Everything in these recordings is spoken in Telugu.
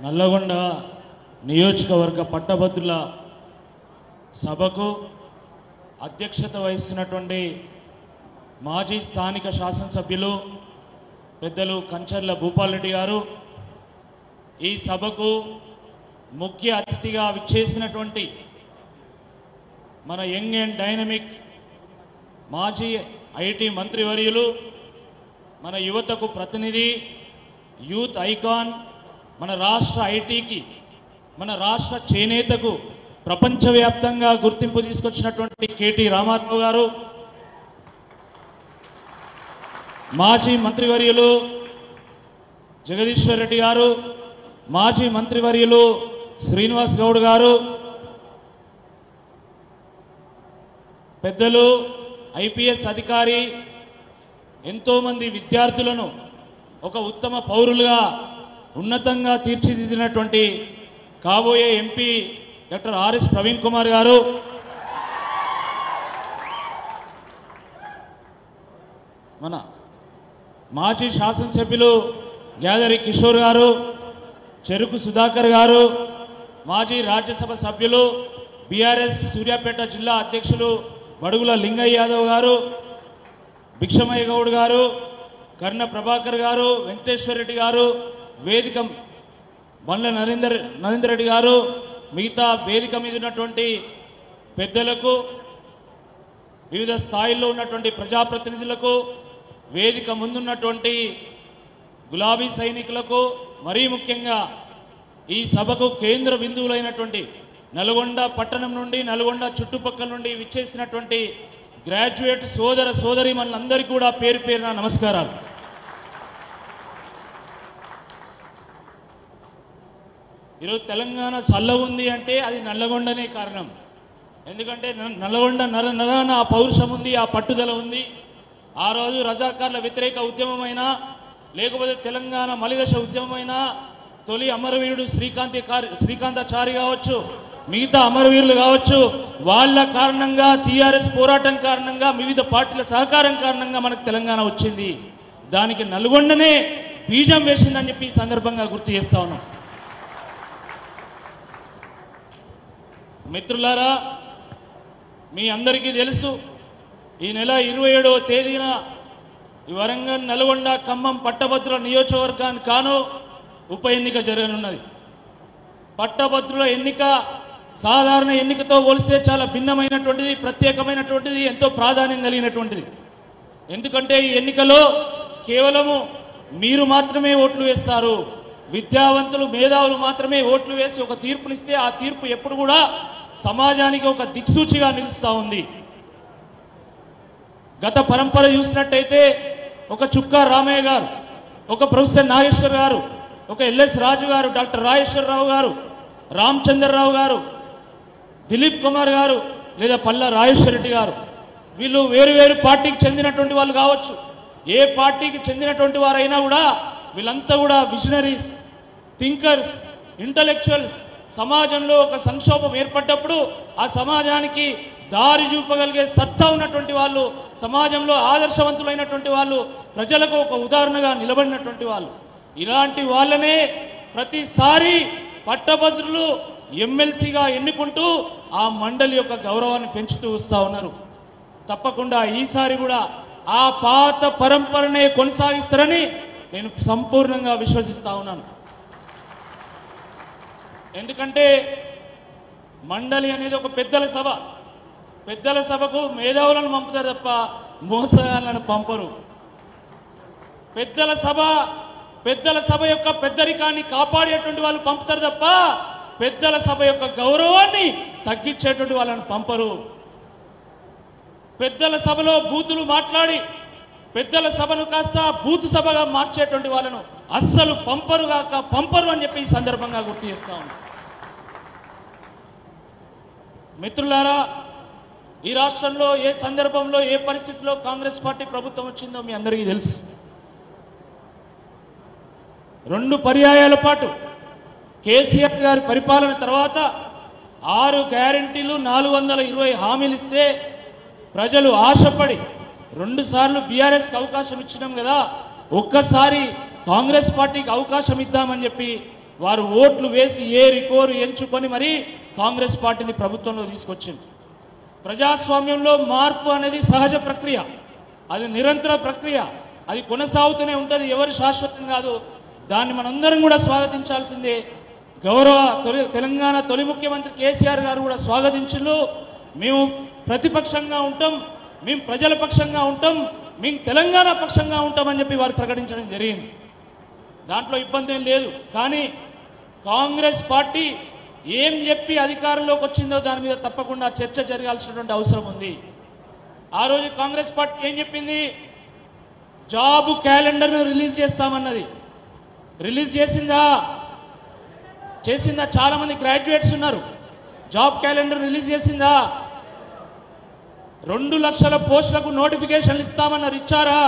నల్లగొండ నియోజకవర్గ పట్టభద్రుల సభకు అధ్యక్షత వహిస్తున్నటువంటి మాజీ స్థానిక శాసనసభ్యులు పెద్దలు కంచర్ల భూపాల్ రెడ్డి గారు, ఈ సభకు ముఖ్య అతిథిగా విచ్చేసినటువంటి మన యంగ్ అండ్ డైనమిక్ మాజీ ఐటీ మంత్రివర్యులు, మన యువతకు ప్రతినిధి, యూత్ ఐకాన్, మన రాష్ట్ర ఐటీకి, మన రాష్ట్ర చేనేతకు ప్రపంచవ్యాప్తంగా గుర్తింపు తీసుకొచ్చినటువంటి కేటీ రామారావు గారు, మాజీ మంత్రివర్యులు జగదీశ్వర్ రెడ్డి గారు, మాజీ మంత్రివర్యులు శ్రీనివాస్ గౌడ్ గారు, పెద్దలు ఐపీఎస్ అధికారి, ఎంతోమంది విద్యార్థులను ఒక ఉత్తమ పౌరులుగా ఉన్నతంగా తీర్చిదిద్దినటువంటి కాబోయే MP doctor RS Praveen Kumar గారు, మన మాజీ శాసనసభ్యులు గ్యాదరి కిషోర్ గారు, చెరుకు సుధాకర్ గారు, మాజీ రాజ్యసభ సభ్యులు బీఆర్ఎస్ సూర్యాపేట జిల్లా అధ్యక్షులు బడుగుల లింగయ్య యాదవ్ గారు, భిక్షమయ్య గౌడ్ గారు, కర్ణ ప్రభాకర్ గారు, వెంకటేశ్వర రెడ్డి గారు, వేదిక బండ్ల నరేందర్ రెడ్డి గారు, మిగతా వేదిక మీద ఉన్నటువంటి పెద్దలకు, వివిధ స్థాయిల్లో ఉన్నటువంటి ప్రజాప్రతినిధులకు, వేదిక ముందున్నటువంటి గులాబీ సైనికులకు, మరీ ముఖ్యంగా ఈ సభకు కేంద్ర బిందువులైనటువంటి నల్గొండ పట్టణం నుండి, నల్గొండ చుట్టుపక్కల నుండి విచ్చేసినటువంటి గ్రాడ్యుయేట్ సోదర సోదరి మనందరికీ కూడా పేరు పేరున నమస్కారాలు. ఈరోజు తెలంగాణ చల్ల ఉంది అంటే అది నల్లగొండనే కారణం. ఎందుకంటే నల్లగొండ నరన ఆ పౌరుషం ఉంది, ఆ పట్టుదల ఉంది. ఆ రోజు రజాకార్ల వ్యతిరేక ఉద్యమమైనా, లేకపోతే తెలంగాణ మలిదశ ఉద్యమమైనా, తొలి అమరవీరుడు శ్రీకాంతాచారి కావచ్చు, మిగతా అమరవీరులు కావచ్చు, వాళ్ళ కారణంగా, టీఆర్ఎస్ పోరాటం కారణంగా, వివిధ పార్టీల సహకారం కారణంగా మనకు తెలంగాణ వచ్చింది. దానికి నల్గొండనే బీజం వేసిందని చెప్పి ఈ సందర్భంగా గుర్తు చేస్తా ఉన్నాం. మిత్రులారా, మీ అందరికీ తెలుసు, ఈ నెల 27వ తేదీన ఈ వరంగల్, నల్గొండ, ఖమ్మం పట్టభద్రుల నియోజకవర్గానికి కాను ఉప ఎన్నిక జరగనున్నది. పట్టభద్రుల ఎన్నిక సాధారణ ఎన్నికతో పోలిస్తే చాలా భిన్నమైనటువంటిది, ప్రత్యేకమైనటువంటిది, ఎంతో ప్రాధాన్యం కలిగినటువంటిది. ఎందుకంటే ఈ ఎన్నికలో కేవలము మీరు మాత్రమే ఓట్లు వేస్తారు. విద్యావంతులు, మేధావులు మాత్రమే ఓట్లు వేసి ఒక తీర్పునిస్తే ఆ తీర్పు ఎప్పుడు కూడా సమాజానికి ఒక దిక్సూచిగా నిలుస్తూ ఉంది. గత పరంపర చూసినట్టయితే ఒక చుక్కా రామయ్య గారు, ఒక ప్రొఫెసర్ నాగేశ్వర్ గారు, ఒక ఎల్ఎస్ రాజు గారు, డాక్టర్ రాజేశ్వరరావు గారు, రామచంద్రరావు గారు, దిలీప్ కుమార్ గారు, లేదా పల్లా రాజేశ్వర రెడ్డి గారు, వీళ్ళు వేరు వేరు పార్టీకి చెందినటువంటి వాళ్ళు కావచ్చు. ఏ పార్టీకి చెందినటువంటి వారైనా కూడా వీళ్ళంతా కూడా విజనరీస్, థింకర్స్, ఇంటలెక్చువల్స్. సమాజంలో ఒక సంక్షోభం ఏర్పడ్డప్పుడు ఆ సమాజానికి దారి చూపగలిగే సత్తా ఉన్నటువంటి వాళ్ళు, సమాజంలో ఆదర్శవంతులైనటువంటి వాళ్ళు, ప్రజలకు ఒక ఉదాహరణగా నిలబడినటువంటి వాళ్ళు. ఇలాంటి వాళ్ళనే ప్రతిసారి పట్టభద్రులు ఎమ్మెల్సీగా ఎన్నుకుంటూ ఆ మండలి యొక్క గౌరవాన్ని పెంచుతూ వస్తూ ఉన్నారు. తప్పకుండా ఈసారి కూడా ఆ పాత పరంపరనే కొనసాగిస్తారని నేను సంపూర్ణంగా విశ్వసిస్తా ఉన్నాను. ఎందుకంటే మండలి అనేది ఒక పెద్దల సభ. పెద్దల సభకు మేధావులను పంపుతారు తప్ప మోసగాళ్ళను పంపరు. పెద్దల సభ యొక్క పెద్దరికాన్ని కాపాడేటువంటి వాళ్ళు పంపుతారు తప్ప పెద్దల సభ యొక్క గౌరవాన్ని తగ్గించేటువంటి వాళ్ళని పంపరు. పెద్దల సభలో బూతులు మాట్లాడి పెద్దల సభను కాస్త బూతు సభగా మార్చేటువంటి వాళ్ళను అస్సలు పంపరు అని చెప్పి ఈ సందర్భంగా గుర్తు చేస్తాం. మిత్రులారా, ఈ రాష్ట్రంలో ఏ సందర్భంలో, ఏ పరిస్థితిలో కాంగ్రెస్ పార్టీ ప్రభుత్వం వచ్చిందో మీ అందరికీ తెలుసు. 2 పర్యాయాల పాటు కేసీఆర్ గారి పరిపాలన తర్వాత 6 గ్యారెంటీలు, 420 హామీలు ఇస్తే ప్రజలు ఆశపడి 2 సార్లు బీఆర్ఎస్కి అవకాశం ఇచ్చినాం కదా, ఒక్కసారి కాంగ్రెస్ పార్టీకి అవకాశం ఇద్దామని చెప్పి వారు ఓట్లు వేసి ఏరి కోరి ఎంచుకొని మరి కాంగ్రెస్ పార్టీని ప్రభుత్వంలో తీసుకొచ్చింది. ప్రజాస్వామ్యంలో మార్పు అనేది సహజ ప్రక్రియ, అది నిరంతర ప్రక్రియ, అది కొనసాగుతూనే ఉంటుంది, ఎవరు శాశ్వతం కాదు. దాన్ని మనందరం కూడా స్వాగతించాల్సిందే. గౌరవ తెలంగాణ తొలి ముఖ్యమంత్రి కేసీఆర్ గారు కూడా స్వాగతించు. మేము ప్రతిపక్షంగా ఉంటాం, మేము ప్రజల పక్షంగా ఉంటాం, మేము తెలంగాణ పక్షంగా ఉంటామని చెప్పి వారు ప్రకటించడం జరిగింది. దాంట్లో ఇబ్బంది ఏం లేదు. కానీ కాంగ్రెస్ పార్టీ ఏం చెప్పి అధికారంలోకి వచ్చిందో దాని మీద తప్పకుండా చర్చ జరగాల్సినటువంటి అవసరం ఉంది. ఆ రోజు కాంగ్రెస్ పార్టీ ఏం చెప్పింది? జాబ్ క్యాలెండర్ను రిలీజ్ చేస్తామన్నది. రిలీజ్ చేసిందా? చాలా మంది గ్రాడ్యుయేట్స్ ఉన్నారు. జాబ్ క్యాలెండర్ రిలీజ్ చేసిందా? 2 లక్షల పోస్టులకు నోటిఫికేషన్లు ఇస్తామన్నారు, ఇచ్చారా?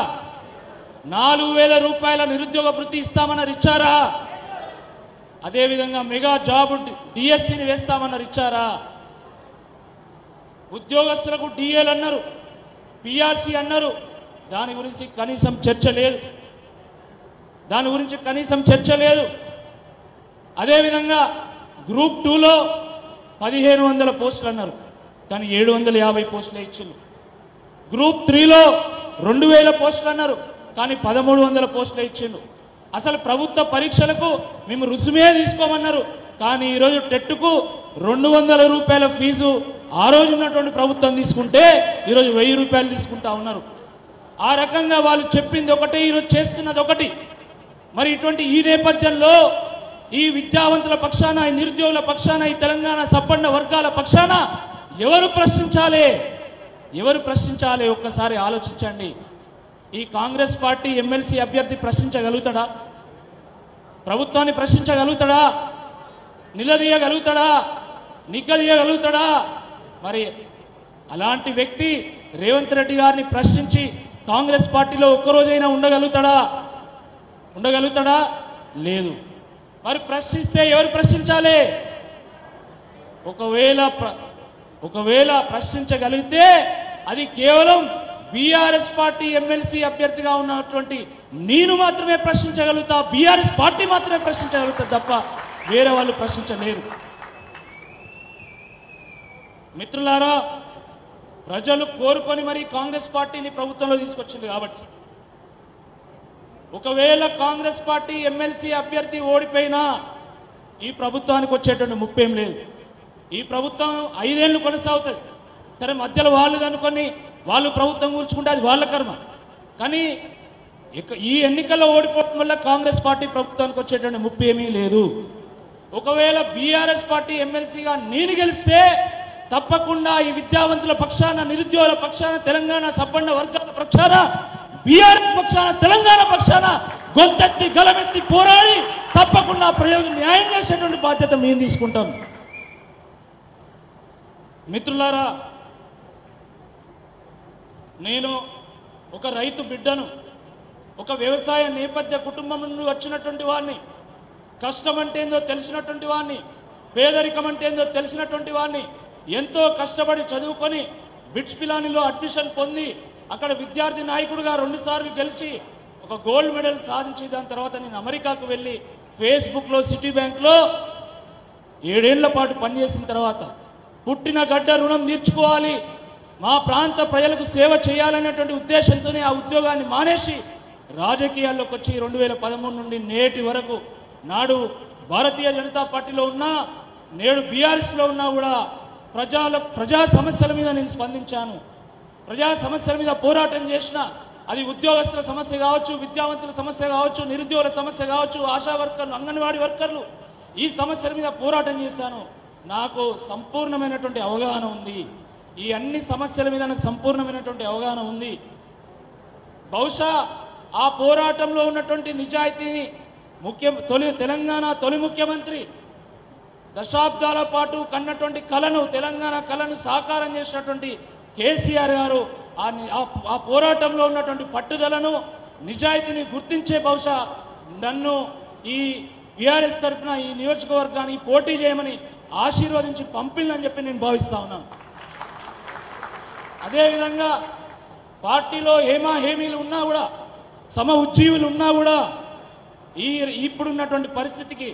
4,000 రూపాయల నిరుద్యోగ వృత్తి ఇస్తామన్నారు, ఇచ్చారా? అదేవిధంగా మెగా జాబ్ డిఎస్సిని వేస్తామన్నారు, ఇచ్చారా? ఉద్యోగస్తులకు డిఏలు అన్నారు, పిఆర్సి అన్నారు. దాని గురించి కనీసం చర్చ లేదు. అదేవిధంగా గ్రూప్ 2లో 1,500 పోస్టులు అన్నారు, కానీ 750 పోస్టులే ఇచ్చిండ్రు. గ్రూప్ 3లో 2,000 పోస్టులు అన్నారు, కానీ 1,300 పోస్టులే ఇచ్చిండ్రు. అసలు ప్రభుత్వ పరీక్షలకు మేము రుసుమే తీసుకోమన్నారు, కానీ ఈరోజు టెట్కు 200 రూపాయల ఫీజు ఆ రోజు ఉన్నటువంటి ప్రభుత్వం తీసుకుంటే ఈరోజు 1000 రూపాయలు తీసుకుంటా ఉన్నారు. ఆ రకంగా వాళ్ళు చెప్పింది ఒకటి, ఈరోజు చేస్తున్నది ఒకటి. మరి ఇటువంటి ఈ నేపథ్యంలో ఈ విద్యావంతుల పక్షాన, ఈ నిరుద్యోగుల పక్షాన, ఈ తెలంగాణ సంపన్న వర్గాల పక్షాన ఎవరు ప్రశ్నించాలి? ఒక్కసారి ఆలోచించండి. ఈ కాంగ్రెస్ పార్టీ ఎమ్మెల్సీ అభ్యర్థి ప్రశ్నించగలుగుతాడా? ప్రభుత్వాన్ని ప్రశ్నించగలుగుతాడా? నిగ్గదీయగలుగుతాడా? మరి అలాంటి వ్యక్తి రేవంత్ రెడ్డి గారిని ప్రశ్నించి కాంగ్రెస్ పార్టీలో ఒక్కరోజైనా ఉండగలుగుతాడా? లేదు. మరి ప్రశ్నిస్తే ఎవరు ప్రశ్నించాలి? ఒకవేళ ప్రశ్నించగలిగితే అది కేవలం బీఆర్ఎస్ పార్టీ ఎమ్మెల్సీ అభ్యర్థిగా ఉన్నటువంటి నేను మాత్రమే ప్రశ్నించగలుగుతా, బీఆర్ఎస్ పార్టీ మాత్రమే ప్రశ్నించగలుగుతా తప్ప వేరే వాళ్ళు ప్రశ్నించలేరు. మిత్రులారా, ప్రజలు కోరుకొని మరి కాంగ్రెస్ పార్టీని ప్రభుత్వంలో తీసుకొచ్చింది కాబట్టి ఒకవేళ కాంగ్రెస్ పార్టీ ఎమ్మెల్సీ అభ్యర్థి ఓడిపోయినా ఈ ప్రభుత్వానికి వచ్చేటువంటి ముప్పేం లేదు. ఈ ప్రభుత్వం 5 ఏళ్ళు కొనసాగుతుంది. సరే, మధ్యలో వాళ్ళు ప్రభుత్వం కూల్చుకుంటే అది వాళ్ళ కర్మ. కానీ ఈ ఎన్నికల్లో ఓడిపోవడం వల్ల కాంగ్రెస్ పార్టీ ప్రభుత్వానికి వచ్చేటువంటి ముప్పు ఏమీ లేదు. ఒకవేళ బీఆర్ఎస్ పార్టీ ఎమ్మెల్సీగా నేను గెలిస్తే తప్పకుండా ఈ విద్యావంతుల పక్షాన, నిరుద్యోగుల పక్షాన, తెలంగాణ సంపన్న వర్గాల పక్షాన, బీఆర్ఎస్ పక్షాన, తెలంగాణ పక్షాన గొంతెత్తి గలమెత్తి పోరాడి తప్పకుండా ప్రజలకు న్యాయం చేసేటువంటి బాధ్యత మేము తీసుకుంటాం. మిత్రులారా, నేను ఒక రైతు బిడ్డను, ఒక వ్యవసాయ నేపథ్య కుటుంబం నుండి వచ్చినటువంటి వాడిని, కష్టం అంటే ఏందో తెలిసినటువంటి వాడిని, పేదరికం అంటే ఏందో తెలిసినటువంటి వాడిని, ఎంతో కష్టపడి చదువుకొని బిట్స్ పిలానీలో అడ్మిషన్ పొంది అక్కడ విద్యార్థి నాయకుడిగా 2 సార్లు గెలిచి ఒక గోల్డ్ మెడల్ సాధించి దాని తర్వాత నేను అమెరికాకు వెళ్ళి ఫేస్బుక్లో, సిటీ బ్యాంక్లో 7 ఏళ్ల పాటు పనిచేసిన తర్వాత పుట్టిన గడ్డ రుణం తీర్చుకోవాలి, మా ప్రాంత ప్రజలకు సేవ చేయాలనేటువంటి ఉద్దేశంతోనే ఆ ఉద్యోగాన్ని మానేసి రాజకీయాల్లోకి వచ్చి 2013 నుండి నేటి వరకు నాడు భారతీయ జనతా పార్టీలో ఉన్నా, నేడు బీఆర్ఎస్లో ఉన్నా కూడా ప్రజా సమస్యల మీద నేను స్పందించాను. ప్రజా సమస్యల మీద పోరాటం చేసిన, అది ఉద్యోగస్తుల సమస్య కావచ్చు, విద్యావంతుల సమస్య కావచ్చు, నిరుద్యోగుల సమస్య కావచ్చు, ఆశా వర్కర్లు, అంగన్వాడీ వర్కర్లు, ఈ సమస్యల మీద పోరాటం చేశాను. నాకు సంపూర్ణమైనటువంటి అవగాహన ఉంది. ఈ అన్ని సమస్యల మీద నాకు సంపూర్ణమైనటువంటి అవగాహన ఉంది. బహుశా ఆ పోరాటంలో ఉన్నటువంటి నిజాయితీని తెలంగాణ తొలి ముఖ్యమంత్రి దశాబ్దాల పాటు కన్నటువంటి కళను, తెలంగాణ కళను సాకారం చేసినటువంటి కేసీఆర్ గారు ఆ పోరాటంలో ఉన్నటువంటి పట్టుదలను, నిజాయితీని గుర్తించే బహుశా నన్ను ఈ బీఆర్ఎస్ తరఫున ఈ నియోజకవర్గాన్ని పోటీ చేయమని ఆశీర్వదించి పంపిల్లని చెప్పి నేను భావిస్తా ఉన్నాను. అదేవిధంగా పార్టీలో హేమీలు ఉన్నా కూడా, సమ ఉజ్జీవులు ఉన్నా కూడా ఇప్పుడున్నటువంటి పరిస్థితికి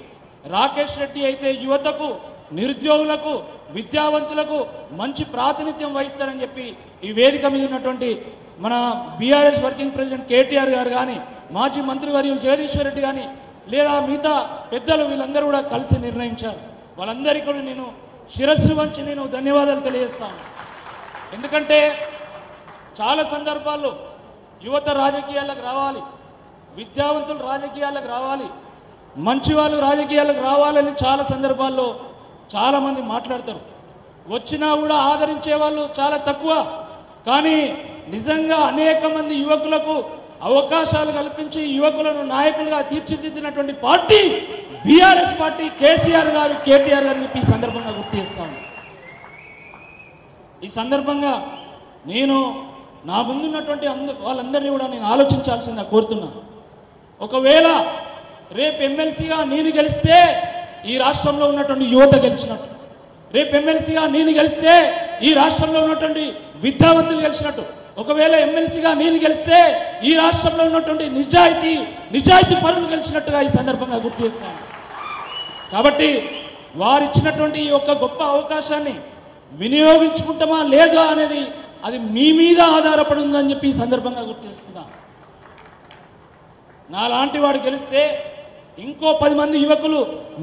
రాకేష్ రెడ్డి అయితే యువతకు, నిరుద్యోగులకు, విద్యావంతులకు మంచి ప్రాతినిధ్యం వహిస్తారని చెప్పి ఈ వేదిక మీద ఉన్నటువంటి మన బీఆర్ఎస్ వర్కింగ్ ప్రెసిడెంట్ కేటీఆర్ గారు కానీ, మాజీ మంత్రివర్యులు జగదీశ్వర్ రెడ్డి కానీ, లేదా మిగతా పెద్దలు వీళ్ళందరూ కూడా కలిసి నిర్ణయించారు. వాళ్ళందరికీ కూడా నేను శిరస్సు వంచి నేను ధన్యవాదాలు తెలియజేస్తాను. ఎందుకంటే చాలా సందర్భాల్లో యువత రాజకీయాలకు రావాలి, విద్యావంతులు రాజకీయాలకు రావాలి, మంచి వాళ్ళు రాజకీయాలకు రావాలని చాలా సందర్భాల్లో చాలామంది మాట్లాడతారు. వచ్చినా కూడా ఆదరించే వాళ్ళు చాలా తక్కువ. కానీ నిజంగా అనేక మంది యువకులకు అవకాశాలు కల్పించి యువకులను నాయకులుగా తీర్చిదిద్దినటువంటి పార్టీ బీఆర్ఎస్ పార్టీ, కేసీఆర్ గారు, కేటీఆర్ గారిని ఈ సందర్భంగా గుర్తు చేస్తాను. ఈ సందర్భంగా నేను నా ముందున్నటువంటి వాళ్ళందరినీ కూడా నేను ఆలోచించాల్సిందిగా కోరుతున్నాను. ఒకవేళ రేపు ఎమ్మెల్సీగా నేను గెలిస్తే ఈ రాష్ట్రంలో ఉన్నటువంటి యువత గెలిచినట్టు, రేపు ఎమ్మెల్సీగా నేను గెలిస్తే ఈ రాష్ట్రంలో ఉన్నటువంటి విద్యావంతులు గెలిచినట్టు, ఒకవేళ ఎమ్మెల్సీగా నేను గెలిస్తే ఈ రాష్ట్రంలో ఉన్నటువంటి నిజాయితీ పరులు గెలిచినట్టుగా ఈ సందర్భంగా గుర్తు చేస్తాను. కాబట్టి వారిచ్చినటువంటి ఈ యొక్క గొప్ప అవకాశాన్ని వినియోగించుకుంటామా లేదా అనేది అది మీ మీద ఆధారపడి ఉందని చెప్పి ఈ సందర్భంగా గుర్తు చేస్తున్నా. నాలాంటి వాడు గెలిస్తే ఇంకో 10 మంది యువకులు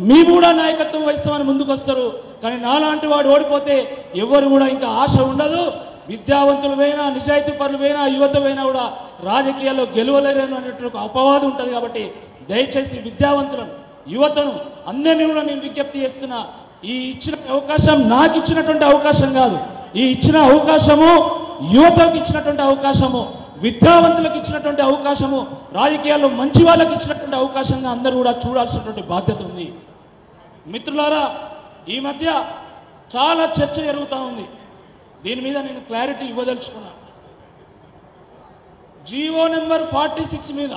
మీ కూడా నాయకత్వం వహిస్తామని ముందుకు వస్తారు. కానీ నాలాంటి వాడు ఓడిపోతే ఎవరు కూడా ఇంకా ఆశ ఉండదు. విద్యావంతులు పోయినా, నిజాయితీ పరులు పోయినా, యువత పోయినా కూడా రాజకీయాల్లో గెలవలేరు అనేటువంటి అపవాదం ఉంటుంది. కాబట్టి దయచేసి విద్యావంతులను, యువతను అందరినీ కూడా నేను విజ్ఞప్తి చేస్తున్నా. ఈ ఇచ్చిన అవకాశం నాకు ఇచ్చినటువంటి అవకాశం కాదు. ఈ ఇచ్చిన అవకాశము యువతకు ఇచ్చినటువంటి అవకాశము, విద్యావంతులకు ఇచ్చినటువంటి అవకాశము, రాజకీయాల్లో మంచి వాళ్ళకి ఇచ్చినటువంటి అవకాశంగా అందరూ కూడా చూడాల్సినటువంటి బాధ్యత ఉంది. మిత్రులారా, ఈ మధ్య చాలా చర్చ జరుగుతూ ఉంది. దీని మీద నేను క్లారిటీ ఇవ్వదలుచుకున్నా. జీవో నెంబర్ 46 మీద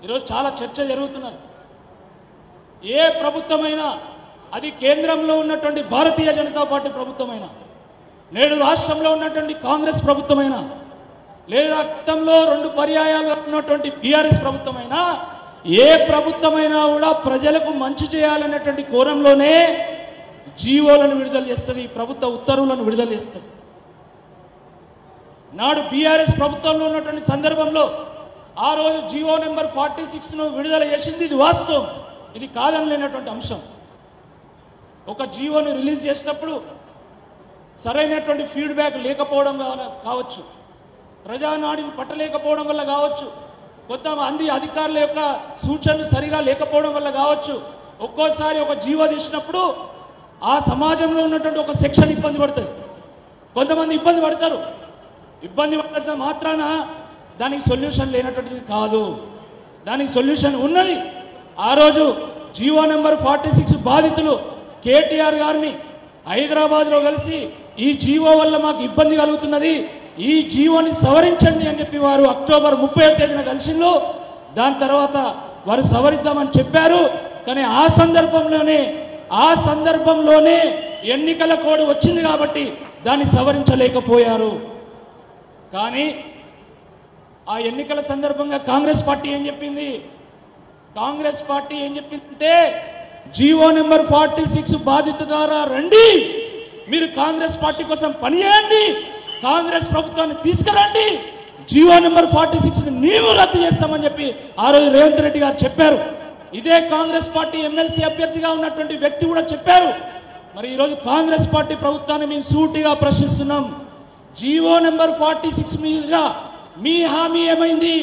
ఈరోజు చాలా చర్చ జరుగుతున్నది. ఏ ప్రభుత్వమైనా, అది కేంద్రంలో ఉన్నటువంటి భారతీయ జనతా పార్టీ ప్రభుత్వమైనా, నేడు రాష్ట్రంలో ఉన్నటువంటి కాంగ్రెస్ ప్రభుత్వమైనా, లేదా గతంలో 2 పర్యాయాల్లో ఉన్నటువంటి బీఆర్ఎస్ ప్రభుత్వమైనా, ఏ ప్రభుత్వమైనా కూడా ప్రజలకు మంచి చేయాలనేటువంటి కోణంలోనే జీవోలను విడుదల చేస్తుంది, ప్రభుత్వ ఉత్తర్వులను విడుదల చేస్తుంది. నాడు బీఆర్ఎస్ ప్రభుత్వంలో ఉన్నటువంటి సందర్భంలో ఆ రోజు జీవో నెంబర్ 46ను విడుదల చేసింది. ఇది వాస్తవం, ఇది కాదనలేనటువంటి అంశం. ఒక జీవోను రిలీజ్ చేసినప్పుడు సరైనటువంటి ఫీడ్బ్యాక్ లేకపోవడం కావచ్చు, ప్రజానాడిని పట్టలేకపోవడం వల్ల కావచ్చు, కొంతమంది అధికారుల యొక్క సూచనలు సరిగా లేకపోవడం వల్ల కావచ్చు, ఒక్కోసారి ఒక జీవో తీసినప్పుడు ఆ సమాజంలో ఉన్నటువంటి ఒక సెక్షన్ ఇబ్బంది పడుతుంది. కొంతమంది ఇబ్బంది పడతారు. ఇబ్బంది పడినంత మాత్రాన దానికి సొల్యూషన్ లేనటువంటిది కాదు, దానికి సొల్యూషన్ ఉన్నది. ఆ రోజు జీవో నెంబర్ 46 బాధితులు కేటీఆర్ గారిని హైదరాబాద్లో కలిసి ఈ జీవో వల్ల మాకు ఇబ్బంది కలుగుతున్నది, ఈ జీవోని సవరించండి అని చెప్పి వారు అక్టోబర్ 30వ తేదీన కలిసిందో. దాని తర్వాత వారు సవరిద్దామని చెప్పారు. కానీ ఆ సందర్భంలోనే ఎన్నికల కోడ్ వచ్చింది కాబట్టి దాన్ని సవరించలేకపోయారు. కానీ ఆ ఎన్నికల సందర్భంగా కాంగ్రెస్ పార్టీ ఏం చెప్పింది? కాంగ్రెస్ పార్టీ ఏం చెప్పిందంటే, జీవో నెంబర్ 46 బాధిత ద్వారా రండి, మీరు కాంగ్రెస్ పార్టీ కోసం పనిచేయండి, కాంగ్రెస్ ప్రభుత్వాన్ని తీసుకురండి, జీవో నెంబర్ 46ని మేము రద్దు చేస్తామని చెప్పి ఆ రోజు రేవంత్ రెడ్డి గారు చెప్పారు. ఇదే కాంగ్రెస్ పార్టీ ఎమ్మెల్సీ అభ్యర్థిగా ఉన్నటువంటి వ్యక్తి కూడా చెప్పారు. మరి ఈరోజు కాంగ్రెస్ పార్టీ ప్రభుత్వాన్ని మేము సూటిగా ప్రశ్నిస్తున్నాం. జీవో నెంబర్ 46 మీద మీ హామీ ఏమైంది?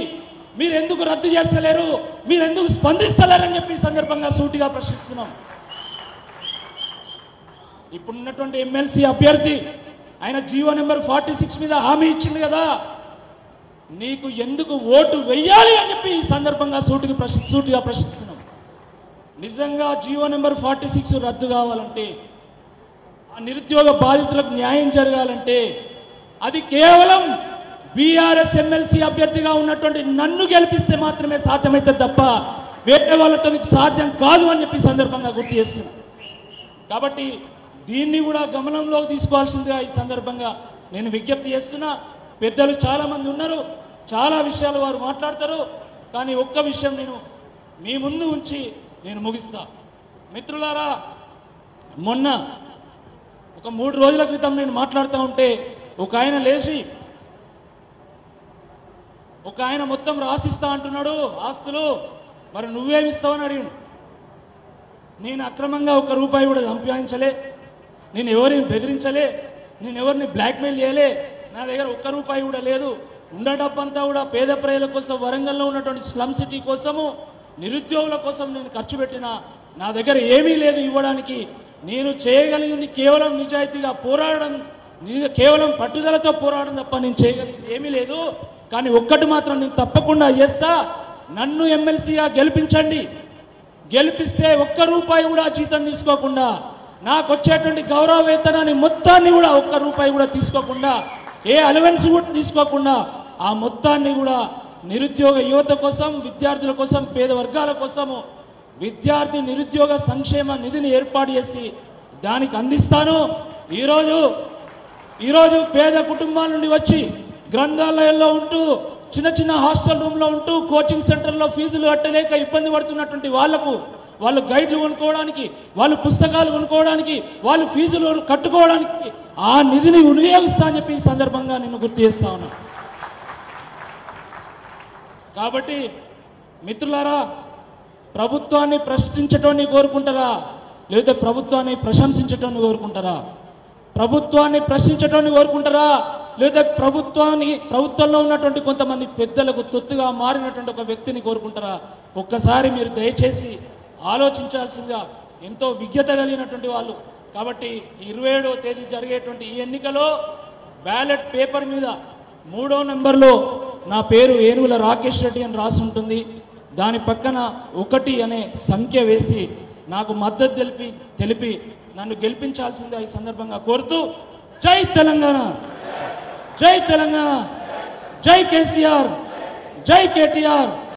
మీరు ఎందుకు రద్దు చేస్తలేరు? మీరు ఎందుకు స్పందిస్తలేరని చెప్పి సందర్భంగా సూటిగా ప్రశ్నిస్తున్నాం. ఇప్పుడున్నటువంటి ఎమ్మెల్సీ అభ్యర్థి ఆయన జీవో నెంబర్ 46 మీద హామీ ఇచ్చింది కదా, నీకు ఎందుకు ఓటు వెయ్యాలి అని చెప్పి ఈ సందర్భంగా సూటిగా ప్రశ్నిస్తున్నాం. నిజంగా జీవో నెంబర్ 46 రద్దు కావాలంటే, ఆ నిరుద్యోగ బాధితులకు న్యాయం జరగాలంటే అది కేవలం బీఆర్ఎస్ ఎమ్మెల్సీ అభ్యర్థిగా ఉన్నటువంటి నన్ను గెలిపిస్తే మాత్రమే సాధ్యమవుతుంది తప్ప వేరే వాళ్ళతో సాధ్యం కాదు అని చెప్పి సందర్భంగా గుర్తు చేస్తున్నాం. కాబట్టి దీన్ని కూడా గమనంలోకి తీసుకోవాల్సిందిగా ఈ సందర్భంగా నేను విజ్ఞప్తి చేస్తున్నా. పెద్దలు చాలామంది ఉన్నారు, చాలా విషయాలు వారు మాట్లాడతారు. కానీ ఒక్క విషయం నేను మీ ముందు ఉంచి నేను ముగిస్తా. మిత్రులారా, మొన్న ఒక 3 రోజుల క్రితం నేను మాట్లాడుతూ ఉంటే ఒక ఆయన లేచి ఒక ఆయన మొత్తం రాసిస్తా అంటున్నాడు ఆస్తులు, మరి నువ్వేమిస్తావని అడిగాడు. నేను అక్రమంగా ₹1 కూడా సంపాదించలే, నేను ఎవరిని బెదిరించలే, నేను ఎవరిని బ్లాక్మెయిల్ చేయలే, నా దగ్గర ₹1 కూడా లేదు. ఉన్న డబ్బంతా కూడా పేద ప్రజల కోసం, వరంగల్లో ఉన్నటువంటి స్లమ్ సిటీ కోసము, నిరుద్యోగుల కోసం నేను ఖర్చు పెట్టిన. నా దగ్గర ఏమీ లేదు ఇవ్వడానికి. నేను చేయగలిగింది కేవలం నిజాయితీగా పోరాడడం, కేవలం పట్టుదలతో పోరాడడం తప్ప నేను చేయగలిగింది ఏమీ లేదు. కానీ ఒక్కటి మాత్రం నేను తప్పకుండా చేస్తా, నన్ను ఎమ్మెల్సీగా గెలిపించండి. గెలిపిస్తే ₹1 కూడా జీతం తీసుకోకుండా, నాకు వచ్చేటువంటి గౌరవ వేతనాన్ని మొత్తాన్ని కూడా ₹1 కూడా తీసుకోకుండా, ఏ అలవెన్స్ కూడా తీసుకోకుండా, ఆ మొత్తాన్ని కూడా నిరుద్యోగ యువత కోసం, విద్యార్థుల కోసం, పేద వర్గాల కోసము విద్యార్థి నిరుద్యోగ సంక్షేమ నిధిని ఏర్పాటు చేసి దానికి అందిస్తాను. ఈరోజు పేద కుటుంబాల నుండి వచ్చి గ్రంథాలయాల్లో ఉంటూ, చిన్న చిన్న హాస్టల్ రూమ్లో ఉంటూ, కోచింగ్ సెంటర్లో ఫీజులు కట్టలేక ఇబ్బంది పడుతున్నటువంటి వాళ్ళు గైడ్లు కొనుక్కోవడానికి, వాళ్ళు పుస్తకాలు కొనుక్కోవడానికి, వాళ్ళు ఫీజులు కట్టుకోవడానికి ఆ నిధిని వినియోగిస్తా అని చెప్పి ఈ సందర్భంగా నేను గుర్తు చేస్తా ఉన్నా. కాబట్టి మిత్రులారా, ప్రభుత్వాన్ని ప్రశ్నించటాన్ని కోరుకుంటారా, లేదా ప్రభుత్వాన్ని ప్రశంసించటాన్ని కోరుకుంటారా? ప్రభుత్వాన్ని ప్రశ్నించటాన్ని కోరుకుంటారా, లేదా ప్రభుత్వంలో ఉన్నటువంటి కొంతమంది పెద్దలకు తొత్తుగా మారినటువంటి ఒక వ్యక్తిని కోరుకుంటారా? ఒక్కసారి మీరు దయచేసి ఆలోచించాల్సిందిగా, ఎంతో విజ్ఞత కలిగినటువంటి వాళ్ళు. కాబట్టి 27వ తేదీ జరిగేటువంటి ఈ ఎన్నికలో బ్యాలెట్ పేపర్ మీద 3వ నెంబర్లో నా పేరు ఏనుగుల రాకేష్ రెడ్డి అని రాసి ఉంటుంది. దాని పక్కన 1 అనే సంఖ్య వేసి నాకు మద్దతు తెలిపి నన్ను గెలిపించాల్సిందిగా ఈ సందర్భంగా కోరుతూ, జై తెలంగాణ, జై తెలంగాణ, జై కేసీఆర్, జై కేటీఆర్.